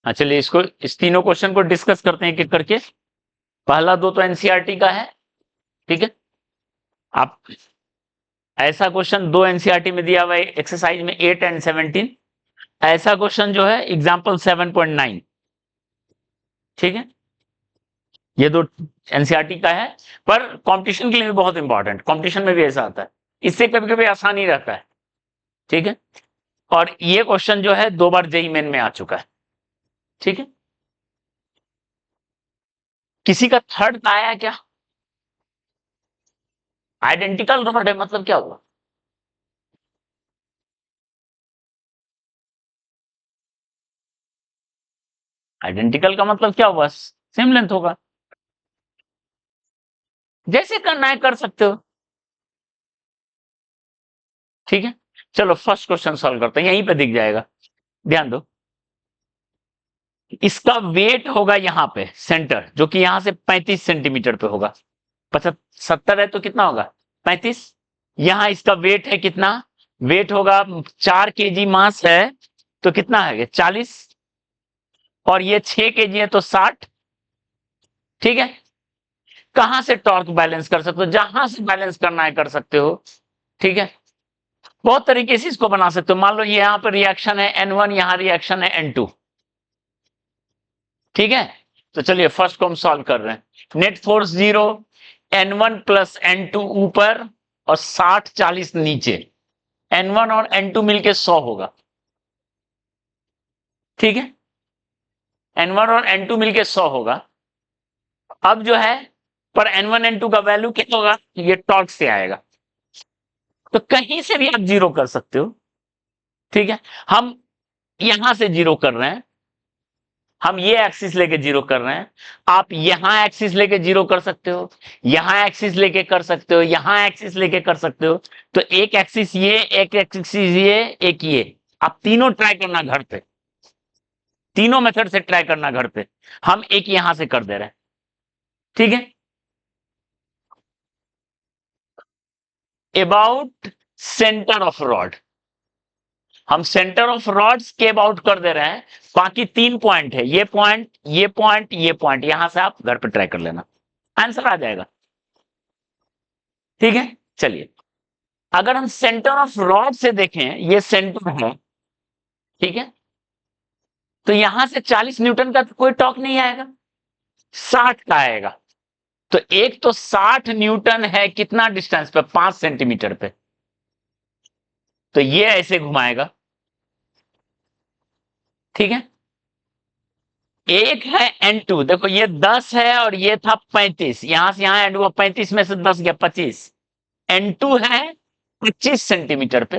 चलिए इसको इस तीनों क्वेश्चन को डिस्कस करते हैं एक एक करके। पहला दो तो एनसीईआरटी का है, ठीक है। आप ऐसा क्वेश्चन दो एनसीईआरटी में दिया हुआ है, एक्सरसाइज में 8 एंड 17। ऐसा क्वेश्चन जो है एग्जाम्पल 7.9, ठीक है। ये दो एनसीईआरटी का है, पर कंपटीशन के लिए भी बहुत इंपॉर्टेंट, कंपटीशन में भी ऐसा आता है, इससे कभी कभी आसानी रहता है, ठीक है। और ये क्वेश्चन जो है 2 बार जेईई मेन में आ चुका है, ठीक है। किसी का थर्ड आया क्या? आइडेंटिकल रॉड है मतलब क्या हुआ? आइडेंटिकल का मतलब क्या हुआ? सेम लेंथ होगा। जैसे करना है कर सकते हो, ठीक है। चलो फर्स्ट क्वेश्चन सॉल्व करते हैं, यहीं पे दिख जाएगा, ध्यान दो। इसका वेट होगा यहां पे सेंटर, जो कि यहां से 35 सेंटीमीटर पे होगा। 70 है तो कितना होगा? 35। यहां इसका वेट है कितना? वेट होगा 4 केजी मास है तो कितना है? 40। और ये 6 केजी है तो 60, ठीक है। कहां से टॉर्क बैलेंस कर सकते हो? जहां से बैलेंस करना है कर सकते हो, ठीक है। बहुत तरीके से इसको बना सकते हो। मान लो ये यहां पर रिएक्शन है N1, यहां रिएक्शन है N2, ठीक है। तो चलिए फर्स्ट को हम सॉल्व कर रहे हैं। Net force 0, N1 plus N2 ऊपर और 60-40 नीचे। N1 और N2 मिलके 100 होगा, ठीक है। N1 और N2 मिलके 100 होगा। अब जो है पर N1 N2 का वैल्यू क्या होगा? ये टॉर्क से आएगा, तो कहीं से भी आप जीरो कर सकते हो, ठीक है। हम यहां से जीरो कर रहे हैं, हम ये एक्सिस लेके जीरो कर रहे हैं। आप यहां एक्सिस लेके जीरो कर सकते हो, यहां एक्सिस लेके कर सकते हो, यहां एक्सिस लेके कर सकते हो। तो एक एक्सिस ये, एक एक्सिस ये, एक ये। आप तीनों ट्राई करना घर पे, तीनों मेथड से ट्राई करना घर पे। हम एक यहां से कर दे रहे हैं, ठीक है। अबाउट सेंटर ऑफ रॉड, हम सेंटर ऑफ रॉड्स के अबाउट कर दे रहे हैं। बाकी 3 पॉइंट है, ये पॉइंट, ये पॉइंट, ये पॉइंट। यहां से आप घर पे ट्राई कर लेना, आंसर आ जाएगा, ठीक है। चलिए अगर हम सेंटर ऑफ रॉड से देखें, ये सेंटर है, ठीक है। तो यहां से 40 न्यूटन का तो कोई टॉर्क नहीं आएगा, 60 का आएगा। तो एक तो 60 न्यूटन है कितना डिस्टेंस पे? 5 सेंटीमीटर पे। तो ये ऐसे घुमाएगा, ठीक है। एक है N2, देखो ये 10 है और ये था 35, यहां से यहां एंड हुआ 35 में से 10 गया 25। N2 है 25 सेंटीमीटर पे,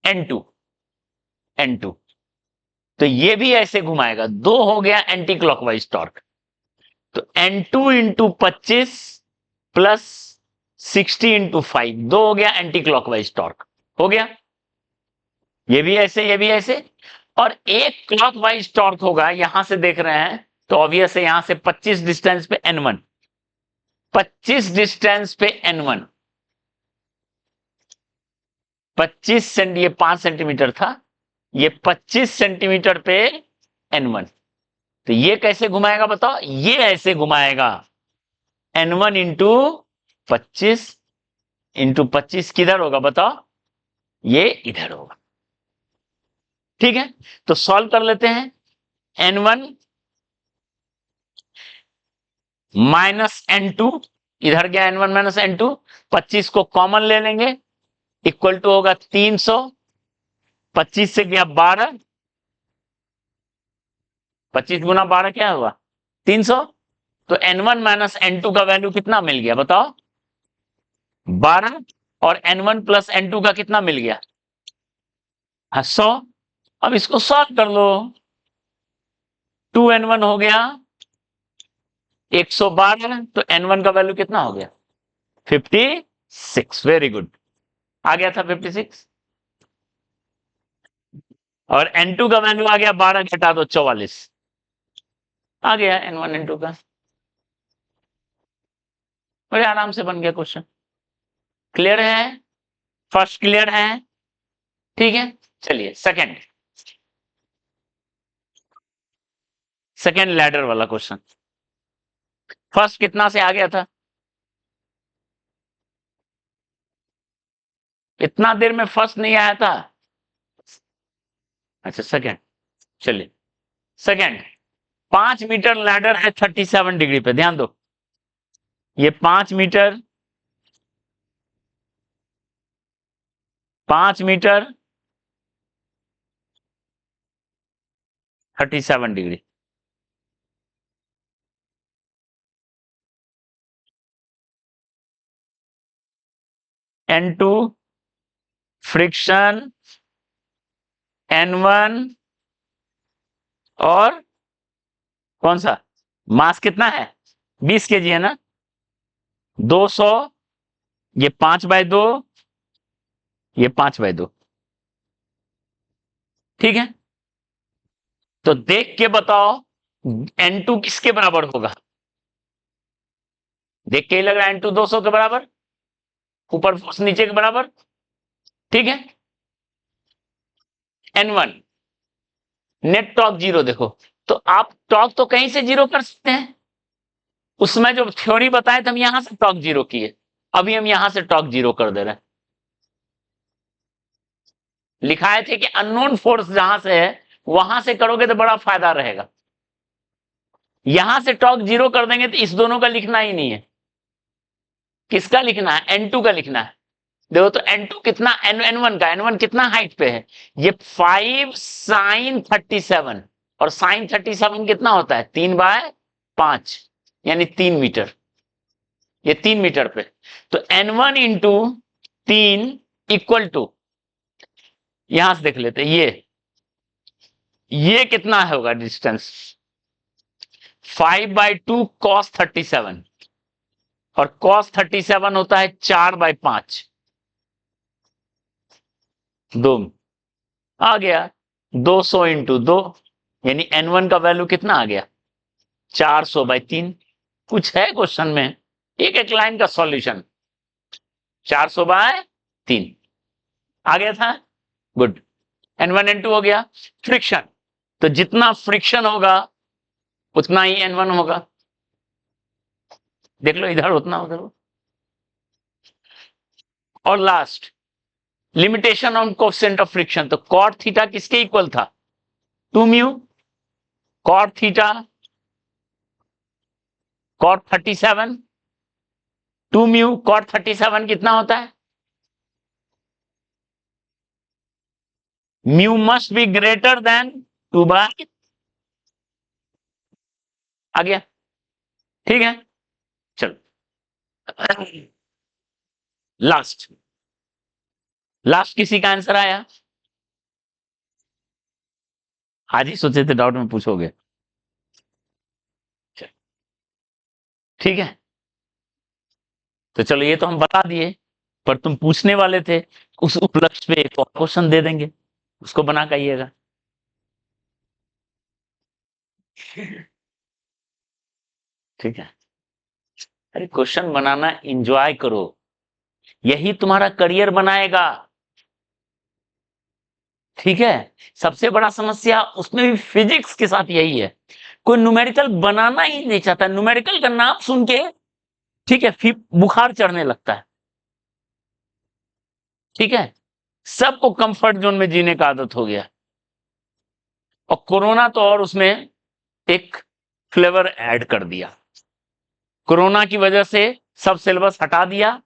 N2, N2। तो ये भी ऐसे घुमाएगा, 2 हो गया एंटी क्लॉकवाइज टॉर्क। तो N2 इंटू 25 प्लस 60 इंटू 5, 2 हो गया एंटी क्लॉकवाइज टॉर्क, हो गया। ये भी ऐसे, ये भी ऐसे। और एक क्लॉकवाइज टॉर्क होगा, यहां से देख रहे हैं तो ऑब्वियस है, यहां से 25 डिस्टेंस पे N1, 25 डिस्टेंस पे N1, 25 सेंट, ये 5 सेंटीमीटर था, ये 25 सेंटीमीटर पे N1। तो ये कैसे घुमाएगा बताओ? ये ऐसे घुमाएगा, N1 इंटू 25 किधर होगा बताओ? ये इधर होगा, ठीक है। तो सॉल्व कर लेते हैं। N1 माइनस N2, इधर गया N1 माइनस N2, 25 को कॉमन ले लेंगे, इक्वल टू होगा 300। 25 से गया 12, 25 गुना 12 क्या हुआ? 300। तो N1 माइनस N2 का वैल्यू कितना मिल गया बताओ? 12। और N1 प्लस N2 का कितना मिल गया? 100। अब इसको सॉल्व कर लो, 2N1 हो गया 112, तो N1 का वैल्यू कितना हो गया? 56। वेरी गुड, आ गया था 56। और N2 का वैल्यू आ गया 12 घटा दो 44, आ गया N1 N2 का। बड़े आराम से बन गया क्वेश्चन। क्लियर है? फर्स्ट क्लियर है, ठीक है। चलिए सेकंड, सेकेंड लैडर वाला क्वेश्चन। फर्स्ट कितना से आ गया था? इतना देर में फर्स्ट नहीं आया था। अच्छा सेकेंड, चलिए सेकेंड। 5 मीटर लैडर है 37 डिग्री पे, ध्यान दो। ये 5 metre, 5 metre 37 degree. N2 friction, N1 और कौन सा मास कितना है? 20 kg है ना। 200, ये 5/2, ये 5/2। ठीक है, तो देख के बताओ N2 किसके बराबर होगा? देख के ही लग रहा है N2 200 के बराबर, ऊपर फोर्स नीचे के बराबर। ठीक है, N1 नेट टॉर्क 0। देखो तो आप टॉर्क तो कहीं से 0 कर सकते हैं। उसमें जो थ्योरी बताए थे हम यहां से टॉर्क 0 किए, अभी हम यहां से टॉर्क 0 कर दे रहे हैं। लिखाए थे कि अननोन फोर्स जहां से है वहां से करोगे तो बड़ा फायदा रहेगा। यहां से टॉर्क 0 कर देंगे तो इस दोनों का लिखना ही नहीं है। किसका लिखना है? N2 का लिखना है। देखो तो N2 कितना, N1 का, N1 कितना हाइट पे है? ये 5 sin 37, और sin 37 कितना होता है? 3/5, यानी 3 मीटर। ये 3 मीटर पे, तो N1 इंटू 3 इक्वल टू, यहां से देख लेते हैं ये कितना होगा डिस्टेंस? 5/2 cos 37, और cos 37 होता है 4/5। 2 आ गया 200 इंटू 2, यानी N1 का वैल्यू कितना आ गया? 400/3। कुछ है क्वेश्चन में? एक एक लाइन का सॉल्यूशन। 400/3 आ गया था। गुड। N1 N2 हो गया। फ्रिक्शन, तो जितना फ्रिक्शन होगा उतना ही N1 होगा। देख लो इधर उतना उधर। और last limitation on coefficient of friction, तो कॉट थीटा किसके इक्वल था? 2 mu. Cot theta cot 37, 2 mu cot 37 कितना होता है? Mu must be greater than 2/, आ गया। ठीक है, चलो लास्ट, लास्ट किसी का आंसर आया? आज ही सोचे थे डाउट में पूछोगे। ठीक है, तो चलो ये तो हम बता दिए, पर तुम पूछने वाले थे, उस उपलक्ष्य पे एक और क्वेश्चन दे देंगे, उसको बना के आइएगा। ठीक है, अरे क्वेश्चन बनाना एंजॉय करो, यही तुम्हारा करियर बनाएगा। ठीक है, सबसे बड़ा समस्या उसमें भी फिजिक्स के साथ यही है, कोई न्यूमेरिकल बनाना ही नहीं चाहता। न्यूमेरिकल का नाम सुन के, ठीक है, फिर बुखार चढ़ने लगता है। ठीक है, सबको कंफर्ट जोन में जीने का आदत हो गया, और कोरोना तो और उसमें एक फ्लेवर ऐड कर दिया। कोरोना की वजह से सब सिलेबस हटा दिया,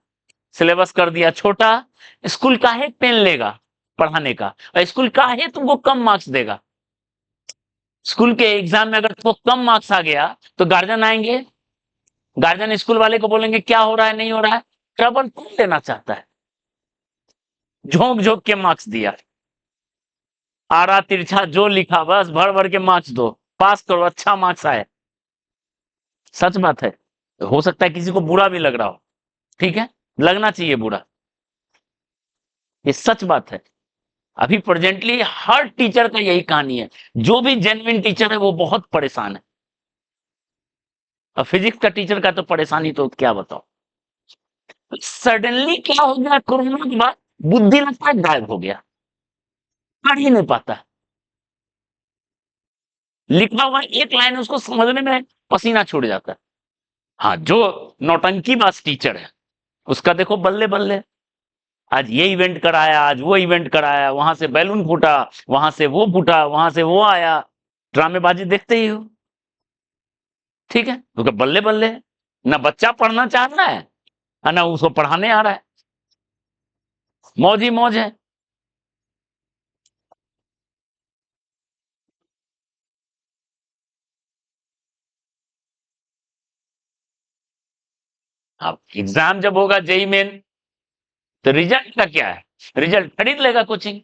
सिलेबस कर दिया छोटा। स्कूल काहे पेन लेगा पढ़ाने का, और स्कूल काहे तुमको कम मार्क्स देगा? स्कूल के एग्जाम में अगर तुमको कम मार्क्स आ गया तो गार्जियन आएंगे, गार्जियन स्कूल वाले को बोलेंगे क्या हो रहा है नहीं हो रहा है। ट्रबल कौन लेना चाहता है? झोंक झोंक के मार्क्स दिया, आरा तिरछा जो लिखा बस भर भर के मार्क्स दो, पास करो, अच्छा मार्क्स आए। सच बात है, हो सकता है किसी को बुरा भी लग रहा हो, ठीक है, लगना चाहिए बुरा, ये सच बात है। अभी प्रेजेंटली हर टीचर का यही कहानी है, जो भी जेन्युइन टीचर है वो बहुत परेशान है। और फिजिक्स का टीचर का तो परेशानी तो क्या बताओ। सडनली क्या हो गया कोरोना के बाद, बुद्धि लगता है गायब हो गया, पढ़ ही नहीं पाता। लिखा हुआ एक लाइन उसको समझने में पसीना छूट जाता है। हाँ, जो नौटंकीबाज टीचर है उसका देखो बल्ले बल्ले, आज ये इवेंट कराया, आज वो इवेंट कराया, वहां से बैलून फूटा, वहां से वो फूटा, वहां से वो आया, ड्रामेबाजी देखते ही हो। ठीक है, तो बल्ले बल्ले, ना बच्चा पढ़ना चाह रहा है और ना उसको पढ़ाने आ रहा है, मौज ही मौज है। अब एग्जाम जब होगा जेई मेन, तो रिजल्ट का क्या है, रिजल्ट खरीद लेगा कोचिंग,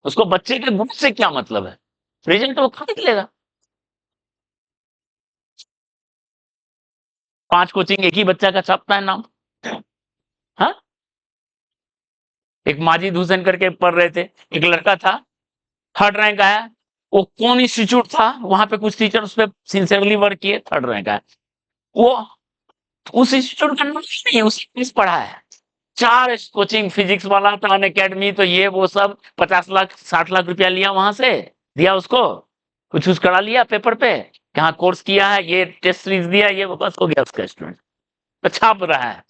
उसको बच्चे के गुण से क्या मतलब है, रिजल्ट वो खरीद लेगा। 5 कोचिंग एक ही बच्चा का छापता है नाम। हाँ, एक माजिद हुसैन करके पढ़ रहे थे, एक लड़का था, 3rd रैंक आया। वो कौन इंस्टीट्यूट था, वहां पे कुछ टीचर उस पर सिंसियरली वर्क किए, 3rd रैंक आया। वो उस इंस्टीट्यूट का नाम नहीं, उसने पढ़ा है। 4 कोचिंग, फिजिक्स वाला था, अनअकैडमी, तो ये वो सब 50 लाख 60 लाख रुपया लिया, वहां से दिया उसको, कुछ कुछ करा लिया पेपर पे, कहाँ कोर्स किया है, ये टेस्ट सीरीज दिया, ये वो, बस हो गया उसका स्टूडेंट, तो छाप रहा है।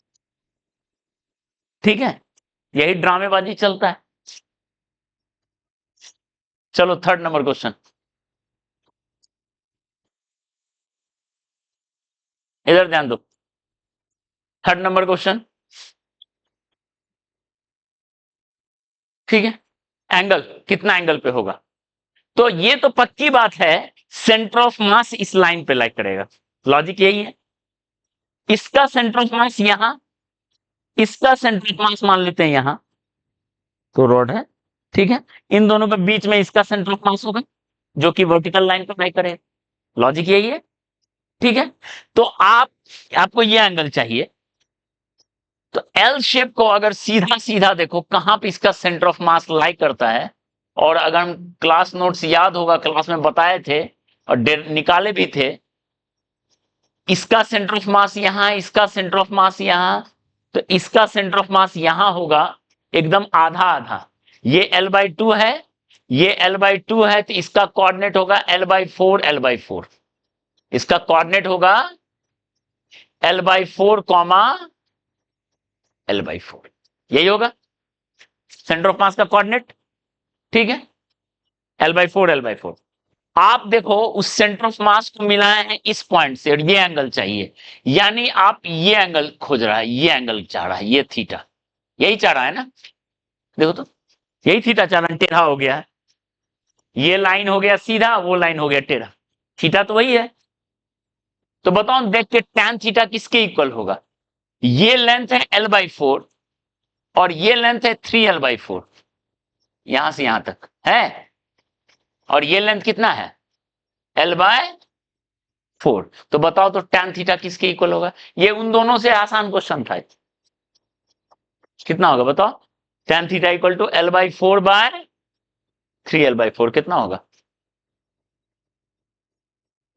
ठीक है, यही ड्रामेबाजी चलता है। चलो 3rd नंबर क्वेश्चन, इधर ध्यान दो। 3rd नंबर क्वेश्चन, ठीक है, एंगल कितना एंगल पे होगा, तो ये तो पक्की बात है, सेंटर ऑफ मास इस लाइन पे लाइक करेगा, लॉजिक यही है। इसका सेंटर ऑफ मास यहां, इसका सेंटर ऑफ मास मान लेते हैं यहां, तो रॉड है, ठीक है, इन दोनों के बीच में इसका सेंटर ऑफ मास होगा, जो कि वर्टिकल लाइन पे लाइक करेगा, लॉजिक यही है। ठीक है, तो आपको ये एंगल चाहिए, तो एल शेप को अगर सीधा सीधा देखो कहां पे इसका सेंटर ऑफ मास लाई करता है, और अगर हम क्लास नोट्स याद होगा, क्लास में बताए थे और निकाले भी थे, इसका सेंटर ऑफ मास यहां, इसका सेंटर ऑफ मास यहां, तो इसका सेंटर ऑफ मास यहां होगा, एकदम आधा आधा, ये L/2 है, ये L/2 है, तो इसका कोऑर्डिनेट होगा L/4 L/4, इसका कोऑर्डिनेट होगा L/4 कॉमा L/4, यही होगा सेंटर ऑफ मास का कोऑर्डिनेट। ठीक है, L/4 L/4। आप देखो उस सेंटर ऑफ मास को मिलाए हैं इस पॉइंट से, और ये एंगल चाहिए, यानी आप ये एंगल खोज रहा है, ये एंगल चाह रहा है, ये थीटा, यही चाह रहा है ना, देखो तो, यही थीटा चाह रहा है, टेढ़ा हो गया है, ये लाइन हो गया सीधा, वो लाइन हो गया टेढ़ा, थीटा तो वही है। तो बताओ देख के tan थीटा किसके इक्वल होगा, ये लेंथ है L/4 और ये लेंथ है 3L/4, यहां से यहां तक है, और ये लेंथ कितना है L/4, तो बताओ तो tan थीटा किसके इक्वल होगा, ये उन दोनों से आसान क्वेश्चन था, कितना होगा बताओ, tan theta equal to L/4/3L/4 कितना होगा,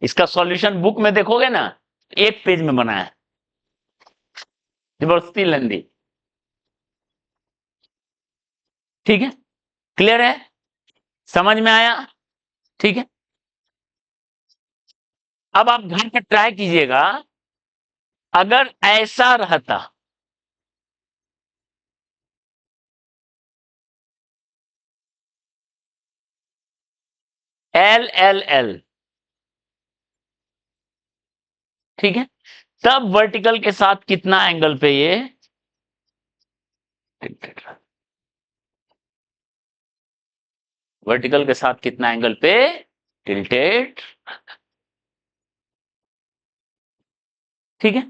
इसका सॉल्यूशन बुक में देखोगे ना, एक पेज में बनाया है, जबरदस्ती लेंदी। ठीक है, क्लियर है, समझ में आया। ठीक है, अब आप घर पर ट्राई कीजिएगा, अगर ऐसा रहता, L ठीक है, तब वर्टिकल के साथ कितना एंगल पे ये वर्टिकल के साथ कितना एंगल पे टिल्टेड। ठीक है,